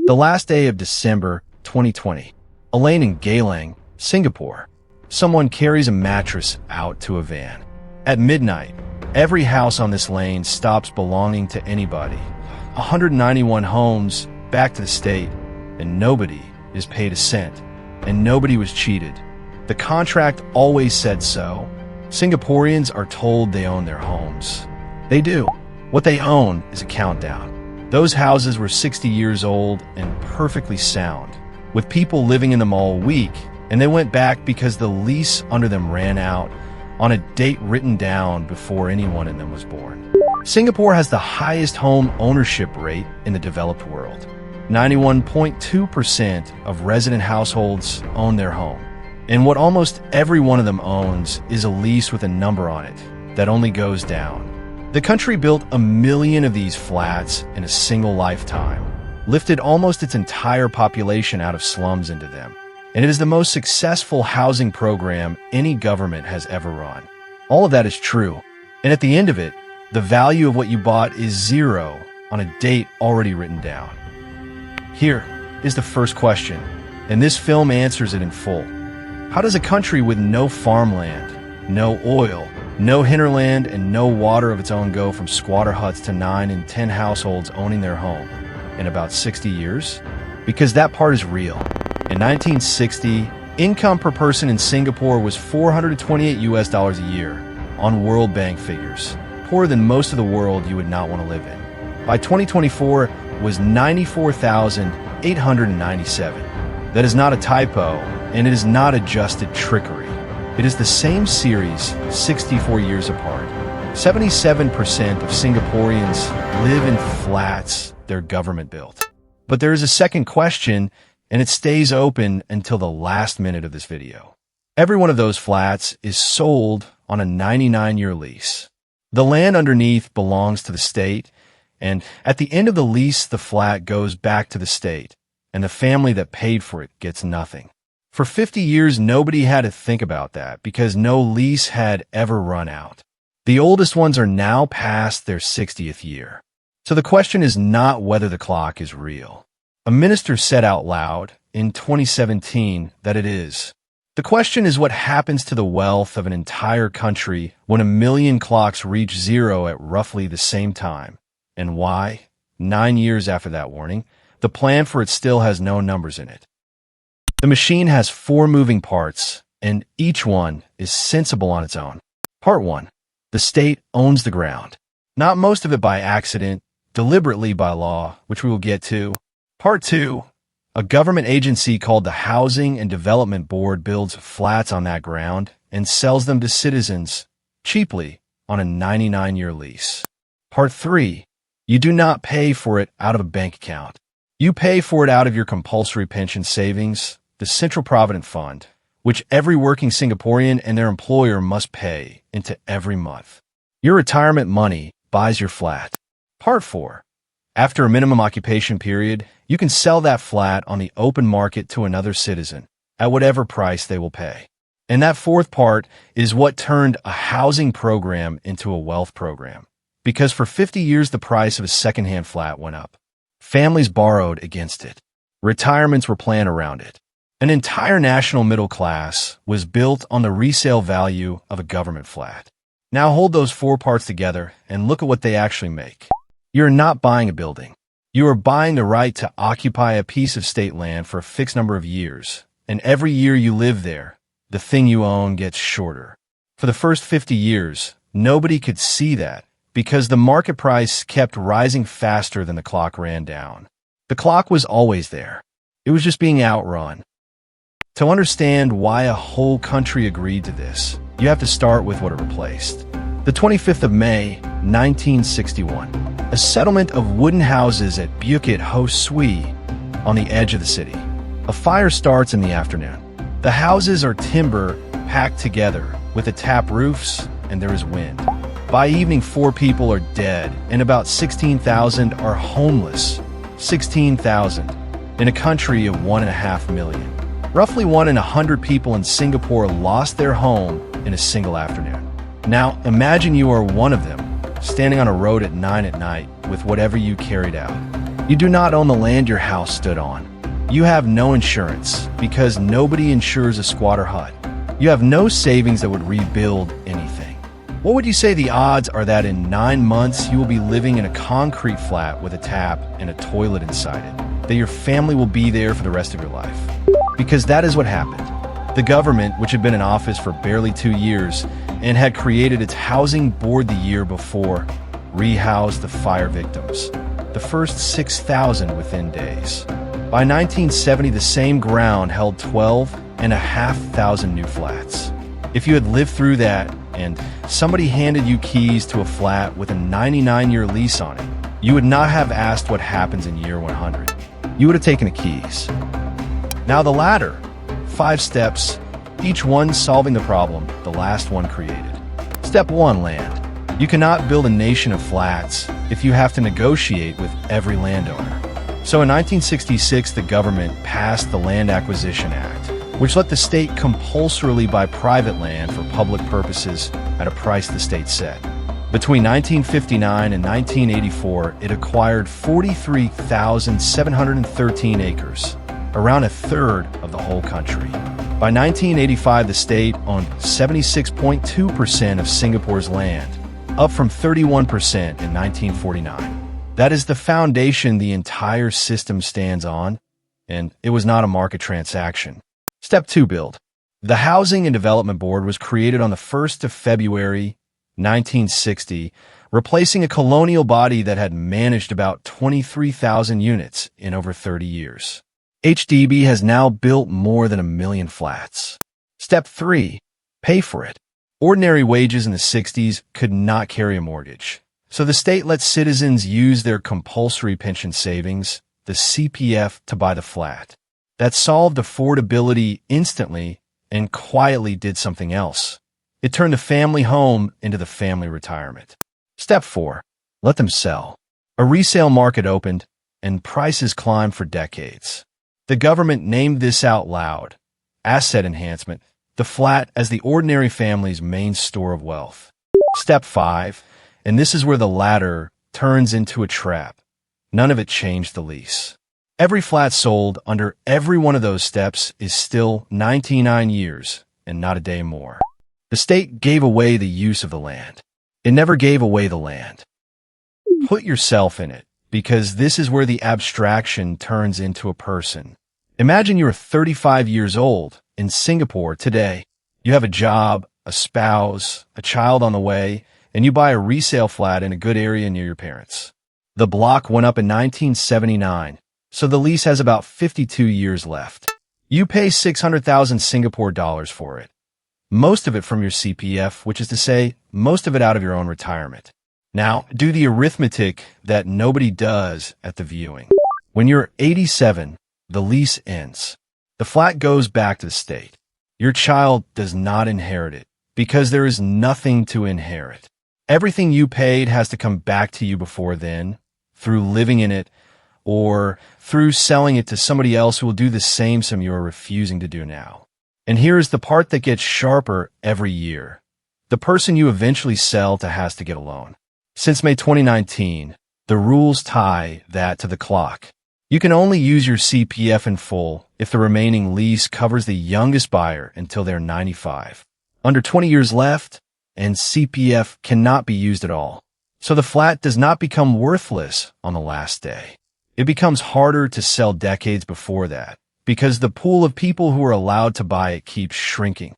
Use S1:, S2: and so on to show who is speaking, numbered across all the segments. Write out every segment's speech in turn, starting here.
S1: The last day of December 2020. A lane in Geylang, Singapore. Someone carries a mattress out to a van. At midnight, every house on this lane stops belonging to anybody. 191 homes back to the state, and nobody is paid a cent, and nobody was cheated. The contract always said so. Singaporeans are told they own their homes. They do. What they own is a countdown. Those houses were 60 years old and perfectly sound, with people living in them all week, and they went back because the lease under them ran out on a date written down before anyone in them was born. Singapore has the highest home ownership rate in the developed world. 91.2% of resident households own their home. And what almost every one of them owns is a lease with a number on it that only goes down. The country built 1 million of these flats in a single lifetime, lifted almost its entire population out of slums into them. And it is the most successful housing program any government has ever run. All of that is true. And at the end of it, the value of what you bought is zero on a date already written down. Here is the first question, and this film answers it in full. How does a country with no farmland, no oil, no hinterland, and no water of its own go from squatter huts to 9 in 10 households owning their home in about 60 years? Because that part is real. In 1960, income per person in Singapore was $428 a year on World Bank figures, poorer than most of the world you would not want to live in. By 2024, it was $94,897. That is not a typo, and it is not adjusted trickery. It is the same series, 64 years apart. 77% of Singaporeans live in flats their government built. But there is a second question, and it stays open until the last minute of this video. Every one of those flats is sold on a 99-year lease. The land underneath belongs to the state, and at the end of the lease, the flat goes back to the state, and the family that paid for it gets nothing. For 50 years, nobody had to think about that because no lease had ever run out. The oldest ones are now past their 60th year. So the question is not whether the clock is real. A minister said out loud in 2017 that it is. The question is what happens to the wealth of an entire country when 1 million clocks reach zero at roughly the same time, and why, 9 years after that warning, the plan for it still has no numbers in it. The machine has 4 moving parts, and each one is sensible on its own. Part 1. The state owns the ground. Not most of it by accident, deliberately by law, which we will get to. Part 2. A government agency called the Housing and Development Board builds flats on that ground and sells them to citizens cheaply on a 99-year lease. Part 3. You do not pay for it out of a bank account. You pay for it out of your compulsory pension savings, the Central Provident Fund, which every working Singaporean and their employer must pay into every month. Your retirement money buys your flat. Part 4. After a minimum occupation period, you can sell that flat on the open market to another citizen at whatever price they will pay. And that fourth part is what turned a housing program into a wealth program. Because for 50 years, the price of a secondhand flat went up. Families borrowed against it. Retirements were planned around it. An entire national middle class was built on the resale value of a government flat. Now hold those 4 parts together and look at what they actually make. You're not buying a building. You are buying the right to occupy a piece of state land for a fixed number of years, and every year you live there, the thing you own gets shorter. For the first 50 years, nobody could see that because the market price kept rising faster than the clock ran down. The clock was always there. It was just being outrun. To understand why a whole country agreed to this, you have to start with what it replaced. The 25th of May, 1961, a settlement of wooden houses at Bukit Ho Swee on the edge of the city. A fire starts in the afternoon. The houses are timber packed together with tap roofs, and there is wind. By evening, 4 people are dead, and about 16,000 are homeless. 16,000 in a country of 1.5 million. Roughly 1 in 100 people in Singapore lost their home in a single afternoon. Now, imagine you are one of them, standing on a road at 9 at night with whatever you carried out. You do not own the land your house stood on. You have no insurance because nobody insures a squatter hut. You have no savings that would rebuild anything. What would you say the odds are that in 9 months you will be living in a concrete flat with a tap and a toilet inside it? That your family will be there for the rest of your life? Because that is what happened. The government, which had been in office for barely 2 years and had created its housing board the year before, rehoused the fire victims, the first 6,000 within days. By 1970, the same ground held 12,500 new flats. If you had lived through that and somebody handed you keys to a flat with a 99-year lease on it, you would not have asked what happens in year 100. You would have taken the keys. Now the ladder, 5 steps, each one solving the problem the last one created. Step 1, land. You cannot build a nation of flats if you have to negotiate with every landowner. So in 1966, the government passed the Land Acquisition Act, which let the state compulsorily buy private land for public purposes at a price the state set. Between 1959 and 1984, it acquired 43,713 acres, around a third of the whole country. By 1985, the state owned 76.2% of Singapore's land, up from 31% in 1949. That is the foundation the entire system stands on, and it was not a market transaction. Step 2, build. The Housing and Development Board was created on the 1st of February, 1960, replacing a colonial body that had managed about 23,000 units in over 30 years. HDB has now built more than 1 million flats. Step 3, pay for it. Ordinary wages in the 60s could not carry a mortgage, so the state let citizens use their compulsory pension savings, the CPF, to buy the flat. That solved affordability instantly and quietly did something else. It turned the family home into the family retirement. Step 4, let them sell. A resale market opened, and prices climbed for decades. The government named this out loud, asset enhancement, the flat as the ordinary family's main store of wealth. Step 5, and this is where the ladder turns into a trap. None of it changed the lease. Every flat sold under every one of those steps is still 99 years and not a day more. The state gave away the use of the land. It never gave away the land. Put yourself in it, because this is where the abstraction turns into a person. Imagine you're 35 years old in Singapore today. You have a job, a spouse, a child on the way, and you buy a resale flat in a good area near your parents. The block went up in 1979, so the lease has about 52 years left. You pay 600,000 Singapore dollars for it. Most of it from your CPF, which is to say, most of it out of your own retirement. Now, do the arithmetic that nobody does at the viewing. When you're 87, the lease ends. The flat goes back to the state. Your child does not inherit it because there is nothing to inherit. Everything you paid has to come back to you before then, through living in it, or through selling it to somebody else who will do the same some you are refusing to do now. And here is the part that gets sharper every year. The person you eventually sell to has to get a loan. Since May 2019, the rules tie that to the clock. You can only use your CPF in full if the remaining lease covers the youngest buyer until they're 95. Under 20 years left, and CPF cannot be used at all. So the flat does not become worthless on the last day. It becomes harder to sell decades before that, because the pool of people who are allowed to buy it keeps shrinking.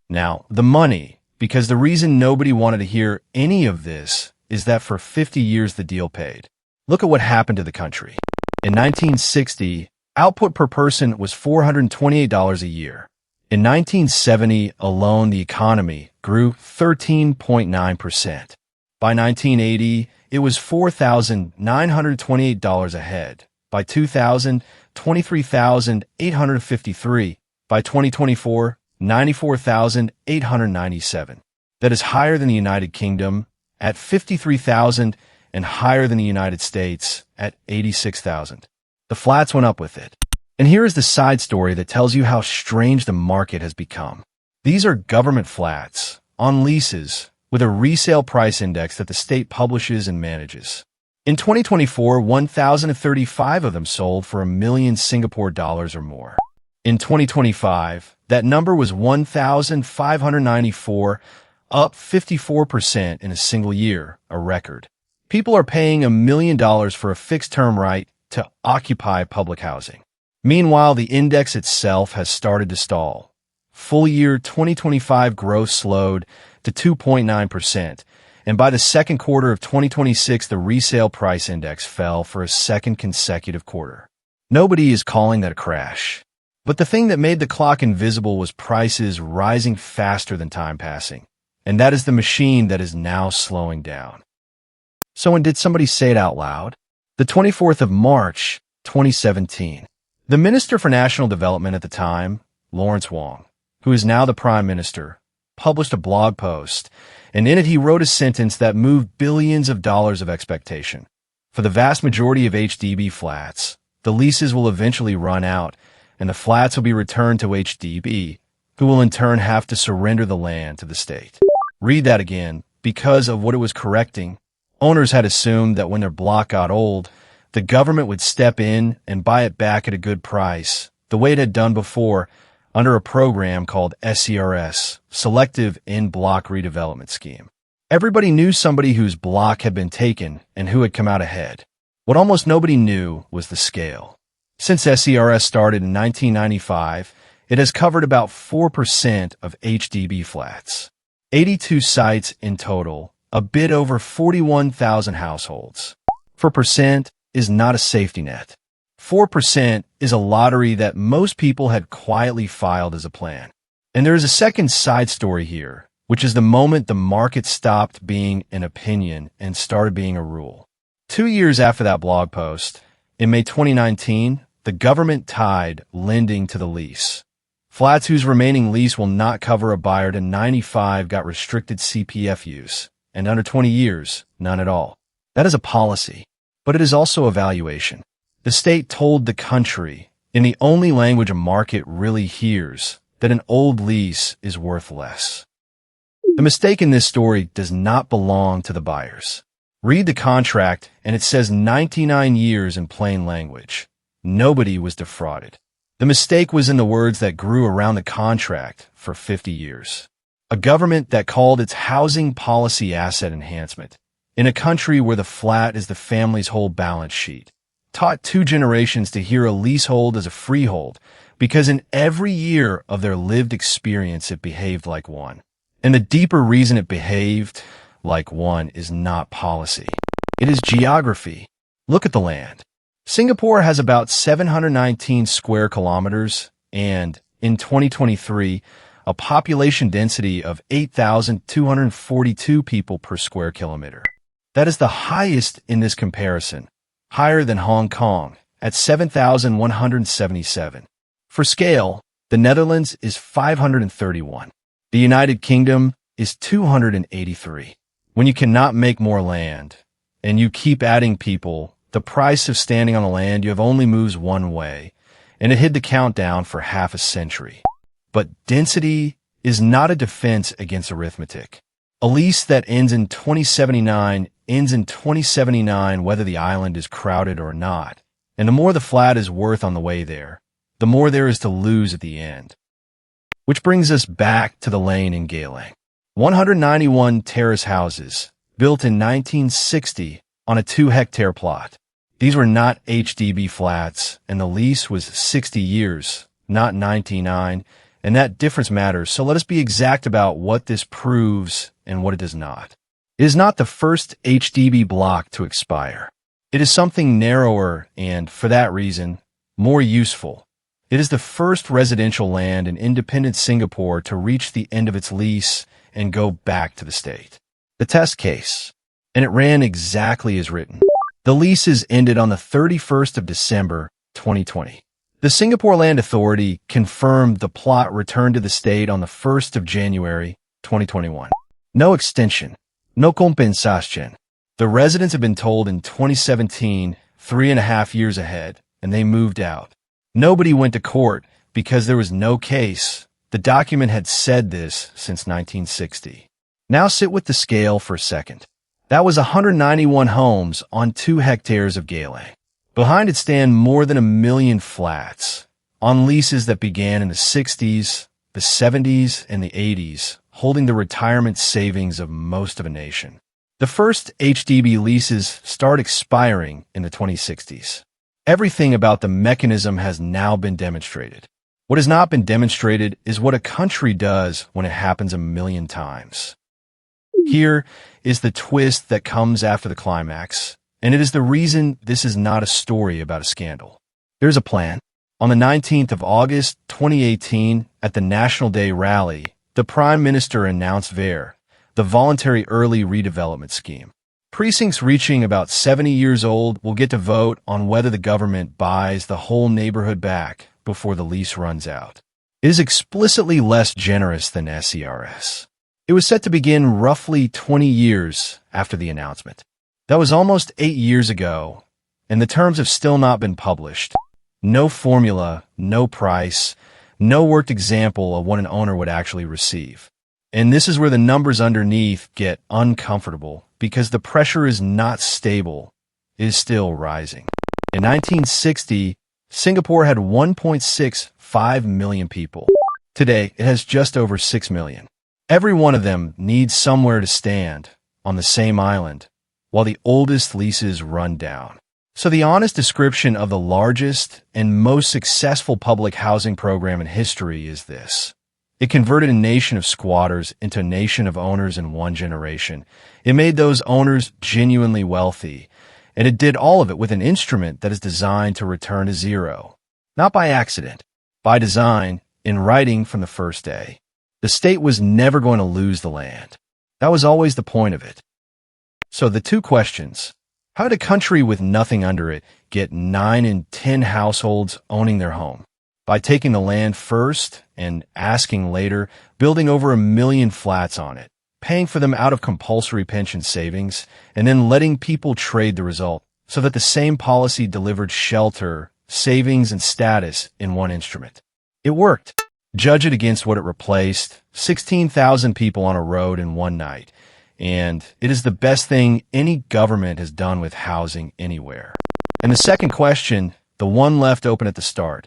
S1: Now, the money, because the reason nobody wanted to hear any of this is that for 50 years the deal paid. Look at what happened to the country. In 1960, output per person was $428 a year. In 1970 alone, the economy grew 13.9%. By 1980, it was $4,928 a head. By 2000, $23,853. By 2024, $94,897. That is higher than the United Kingdom at $53,000 and higher than the United States at $86,000. The flats went up with it. And here is the side story that tells you how strange the market has become. These are government flats on leases with a resale price index that the state publishes and manages. In 2024, 1,035 of them sold for $1 million or more. In 2025, that number was 1,594, up 54% in a single year, a record. People are paying $1 million for a fixed-term right to occupy public housing. Meanwhile, the index itself has started to stall. Full year 2025 growth slowed to 2.9%, and by the second quarter of 2026, the resale price index fell for a second consecutive quarter. Nobody is calling that a crash. But the thing that made the clock invisible was prices rising faster than time passing. And that is the machine that is now slowing down. So when did somebody say it out loud? The 24th of March, 2017. The Minister for National Development at the time, Lawrence Wong, who is now the Prime Minister, published a blog post, and in it he wrote a sentence that moved billions of dollars of expectation. For the vast majority of HDB flats, the leases will eventually run out, and the flats will be returned to HDB, who will in turn have to surrender the land to the state. Read that again. Because of what it was correcting, owners had assumed that when their block got old, the government would step in and buy it back at a good price, the way it had done before, under a program called SERS, Selective In-Block Redevelopment Scheme. Everybody knew somebody whose block had been taken and who had come out ahead. What almost nobody knew was the scale. Since SERS started in 1995, it has covered about 4% of HDB flats. 82 sites in total, a bit over 41,000 households. 4% is not a safety net. 4% is a lottery that most people had quietly filed as a plan. And there is a second side story here, which is the moment the market stopped being an opinion and started being a rule. 2 years after that blog post, in May 2019, the government tied lending to the lease. Flats whose remaining lease will not cover a buyer to 95 got restricted CPF use, and under 20 years, none at all. That is a policy, but it is also a valuation. The state told the country, in the only language a market really hears, that an old lease is worth less. The mistake in this story does not belong to the buyers. Read the contract, and it says 99 years in plain language. Nobody was defrauded. The mistake was in the words that grew around the contract for 50 years. A government that called its housing policy asset enhancement, in a country where the flat is the family's whole balance sheet, taught 2 generations to hear a leasehold as a freehold because in every year of their lived experience it behaved like one. And the deeper reason it behaved like one is not policy. It is geography. Look at the land. Singapore has about 719 square kilometers and, in 2023, a population density of 8,242 people per square kilometer. That is the highest in this comparison, higher than Hong Kong at 7,177. For scale, the Netherlands is 531. The United Kingdom is 283. When you cannot make more land, and you keep adding people, the price of standing on the land you have only moves one way, and it hid the countdown for half a century. But density is not a defense against arithmetic. A lease that ends in 2079 ends in 2079 whether the island is crowded or not, and the more the flat is worth on the way there, the more there is to lose at the end. Which brings us back to the lane in Geylang. 191 terrace houses, built in 1960 on a 2-hectare plot. These were not HDB flats, and the lease was 60 years, not 99, and that difference matters, so let us be exact about what this proves and what it does not. It is not the first HDB block to expire. It is something narrower and, for that reason, more useful. It is the first residential land in independent Singapore to reach the end of its lease and go back to the state. The test case, and it ran exactly as written. The leases ended on the 31st of December, 2020. The Singapore Land Authority confirmed the plot returned to the state on the 1st of January, 2021. No extension, no compensation. The residents have been told in 2017, 3.5 years ahead, and they moved out. Nobody went to court because there was no case. The document had said this since 1960. Now sit with the scale for a second. That was 191 homes on 2 hectares of Gaelang. Behind it stand more than 1 million flats on leases that began in the 60s, the 70s, and the 80s, holding the retirement savings of most of a nation. The first HDB leases start expiring in the 2060s. Everything about the mechanism has now been demonstrated. What has not been demonstrated is what a country does when it happens 1 million times. Here is the twist that comes after the climax, and it is the reason this is not a story about a scandal. There's a plan. On the 19th of August, 2018, at the National Day rally, the Prime Minister announced VER, the Voluntary Early Redevelopment Scheme. Precincts reaching about 70 years old will get to vote on whether the government buys the whole neighborhood back before the lease runs out. It is explicitly less generous than SERS. It was set to begin roughly 20 years after the announcement. That was almost 8 years ago, and the terms have still not been published. No formula, no price, no worked example of what an owner would actually receive. And this is where the numbers underneath get uncomfortable, because the pressure is not stable, it is still rising. In 1960, Singapore had 1.65 million people. Today, it has just over 6 million. Every one of them needs somewhere to stand on the same island, while the oldest leases run down. So the honest description of the largest and most successful public housing program in history is this. It converted a nation of squatters into a nation of owners in one generation. It made those owners genuinely wealthy, and it did all of it with an instrument that is designed to return to zero. Not by accident, by design, in writing from the first day. The state was never going to lose the land. That was always the point of it. So the two questions. How did a country with nothing under it get 9 in 10 households owning their home? By taking the land first and asking later, building over 1 million flats on it, paying for them out of compulsory pension savings, and then letting people trade the result so that the same policy delivered shelter, savings, and status in one instrument. It worked. Judge it against what it replaced, 16,000 people on a road in one night. And it is the best thing any government has done with housing anywhere. And the second question, the one left open at the start.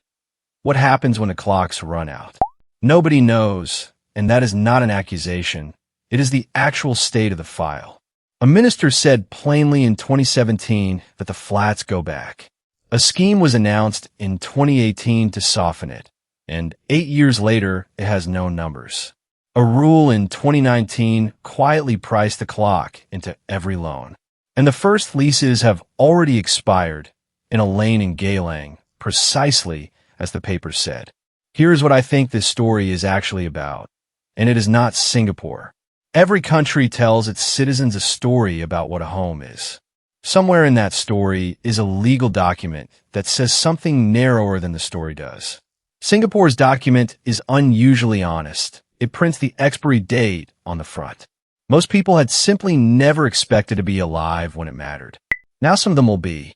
S1: What happens when the clocks run out? Nobody knows, and that is not an accusation. It is the actual state of the file. A minister said plainly in 2017 that the flats go back. A scheme was announced in 2018 to soften it, and 8 years later, it has no numbers. A rule in 2019 quietly priced the clock into every loan. And the first leases have already expired in a lane in Gaelang, precisely as the paper said. Here's what I think this story is actually about. And it is not Singapore. Every country tells its citizens a story about what a home is. Somewhere in that story is a legal document that says something narrower than the story does. Singapore's document is unusually honest. It prints the expiry date on the front. Most people had simply never expected to be alive when it mattered. Now some of them will be.